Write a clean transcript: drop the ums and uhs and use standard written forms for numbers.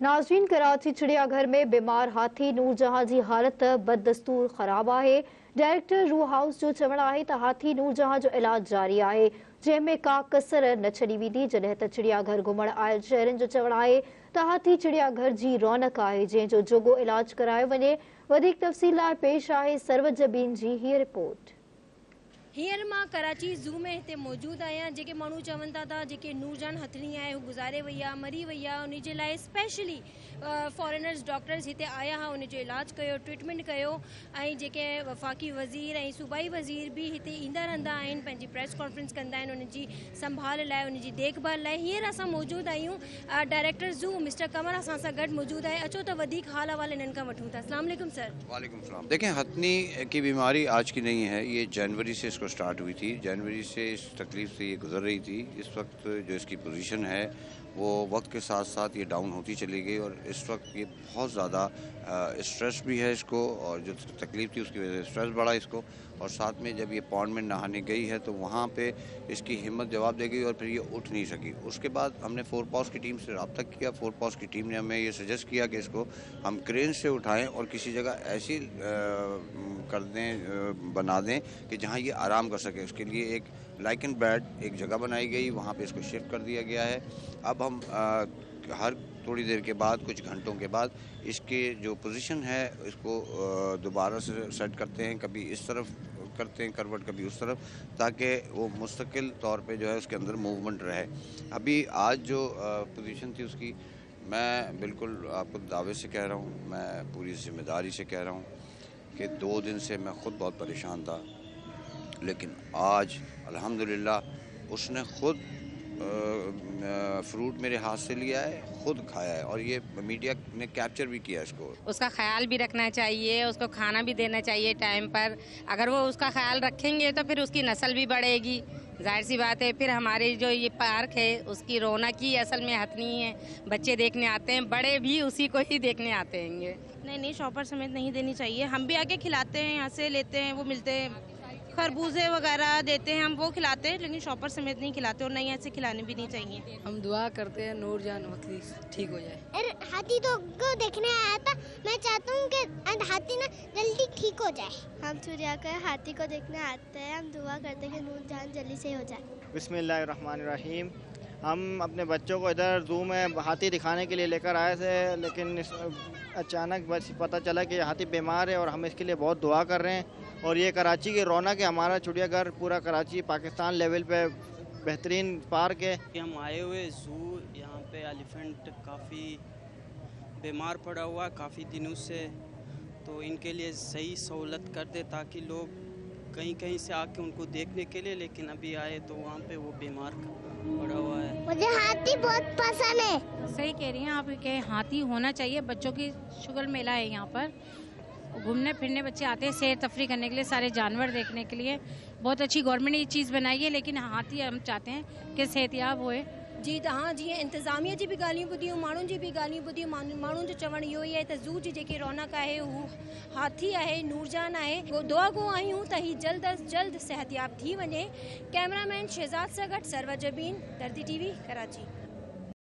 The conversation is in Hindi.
नाज़रीन, कराची चिड़ियाघर में बीमार हाथी नूरजहां जी हालत बददस्तूर ख़राब है। डायरेक्टर रू हाउस जो चवणु आहे त हाथी नूरजहां जो इलाज जारी है, जंहिंमें का कसर न छड़ी वेंदी। जॾहिं त चिड़ियाघर घुमण आयल शहरनि जो चवणु आहे त हाथी चिड़ियाघर जी रौनक है, जंहिंजो जोगो इलाज करायो वञे। वधीक तफ़सील लाइ पेश आहे सरवजबीन जी हीअ रिपोर्ट। हींअर मां कराची ज़ू में हिते मौजूद आहियां। जेके माण्हू चवनि था जेके नूरजहान हथनी आहे हू गुज़ारे वई आहे, मरी वई आहे, उन जे लाइ स्पेशली फॉरेनर्स डॉक्टर्स हिते आया हुआ, उन जो इलाज कयो, ट्रीटमेंट कयो। ऐं जेके वफ़ाक़ी वज़ीर ऐं सूबाई वज़ीर भी हिते ईंदा रहंदा आहिनि, पंहिंजी प्रेस कॉन्फ्रेंस कंदा आहिनि उन जी संभाल लाइ, उन जी देखभाल लाइ। हींअर असां मौजूद आहियूं, डायरेक्टर ज़ू मिस्टर कमर असां सां गॾु मौजूद आहे। अचो त वधीक हाल अहवाल इन्हनि खां वठूं था। अस्सलाम वालेकुम सर। वालेकुम सलाम। देखें, हथनी की बीमारी आज की नहीं है, ये जनवरी से इसको स्टार्ट हुई थी। जनवरी से इस तकलीफ से ये गुजर रही थी। इस वक्त जो इसकी पोजीशन है वो वक्त के साथ साथ ये डाउन होती चली गई और इस वक्त ये बहुत ज़्यादा स्ट्रेस भी है इसको, और जो तकलीफ थी उसकी वजह से स्ट्रेस बढ़ा इसको। और साथ में जब ये पॉन्ड में नहाने गई है तो वहाँ पे इसकी हिम्मत जवाब दे गई और फिर ये उठ नहीं सकी। उसके बाद हमने 4 पॉज की टीम से रब्ता किया। 4 पॉज की टीम ने हमें ये सजेस्ट किया कि इसको हम क्रेन से उठाएं और किसी जगह ऐसी कर दें, बना दें कि जहाँ ये आराम कर सके। उसके लिए एक लाइकन बेड एक जगह बनाई गई, वहाँ पे इसको शिफ्ट कर दिया गया है। अब हम हर थोड़ी देर के बाद, कुछ घंटों के बाद इसके जो पोजीशन है इसको दोबारा से सेट करते हैं। कभी इस तरफ करते हैं करवट, कभी उस तरफ, ताकि वो मुस्तकिल तौर पे जो है उसके अंदर मूवमेंट रहे। अभी आज जो पोजीशन थी उसकी, मैं बिल्कुल आपको दावे से कह रहा हूँ, मैं पूरी जिम्मेदारी से कह रहा हूँ कि 2 दिन से मैं ख़ुद बहुत परेशान था, लेकिन आज अल्हम्दुलिल्लाह उसने ख़ुद फ्रूट मेरे हाथ से लिया है, खुद खाया है, और ये मीडिया ने कैप्चर भी किया इसको। उसका ख्याल भी रखना चाहिए, उसको खाना भी देना चाहिए टाइम पर। अगर वो उसका ख्याल रखेंगे तो फिर उसकी नस्ल भी बढ़ेगी, जाहिर सी बात है। फिर हमारे जो ये पार्क है उसकी रौनक ही असल में हथनी है। बच्चे देखने आते हैं, बड़े भी उसी को ही देखने आते हैं। नहीं, शॉपर समेत नहीं देनी चाहिए। हम भी आके खिलाते हैं, यहाँ से लेते हैं, वो मिलते हैं, खरबूजे वगैरह देते हैं, हम वो खिलाते हैं, लेकिन शॉपर समेत नहीं खिलाते और नहीं ऐसे खिलाने भी नहीं चाहिए। हम दुआ करते हैं नूरजहान ठीक हो जाए। अरे हाथी तो को देखने आया था, मैं चाहता हूँ कि हाथी ना जल्दी ठीक हो जाए। हम चिड़ियाघर हाथी को देखने आते हैं, हम दुआ करते हैं कि नूरजहान जल्दी से हो जाए। बिस्मिल्लाहिर्रहमानिर्रहीम। हम अपने बच्चों को इधर ज़ू में हाथी दिखाने के लिए लेकर आए थे, लेकिन अचानक बस पता चला कि हाथी बीमार है और हम इसके लिए बहुत दुआ कर रहे हैं। और ये कराची की रौनक है, हमारा चिड़ियाघर पूरा कराची पाकिस्तान लेवल पे बेहतरीन पार्क है। हम आए हुए ज़ू, यहाँ पे एलिफेंट काफ़ी बीमार पड़ा हुआ है काफ़ी दिनों से, तो इनके लिए सही सहूलत कर दे ताकि लोग कहीं से आके उनको देखने के लिए, लेकिन अभी आए तो वहाँ पे वो बीमार पड़ा हुआ है। मुझे हाथी बहुत पसंद है। सही कह रही हैं आप कि हाथी होना चाहिए। बच्चों की शुगर मेला है यहाँ पर, घूमने फिरने बच्चे आते हैं सैर तफरी करने के लिए, सारे जानवर देखने के लिए। बहुत अच्छी गवर्नमेंट ने ये चीज़ बनाई है, लेकिन हाथी हम चाहते हैं कि सेहतियाब होए। जी हाँ, जीअं इंतज़ामिया जी भी ॻाल्हियूं ॿुधियूं, माण्हुनि जी भी ॻाल्हियूं ॿुधियूं। माण्हुनि जो चवणु इहो ई आहे त ज़ू जी जेकी रौनक आहे हू हाथी आहे, नूरजहान आहे। दुआ गो आहियूं त ही जल्द अज़ जल्द सेहतियाब थी वञे। कैमरामैन शहजाद सां गॾु सरवजबीन, दर्दी TV, कराची।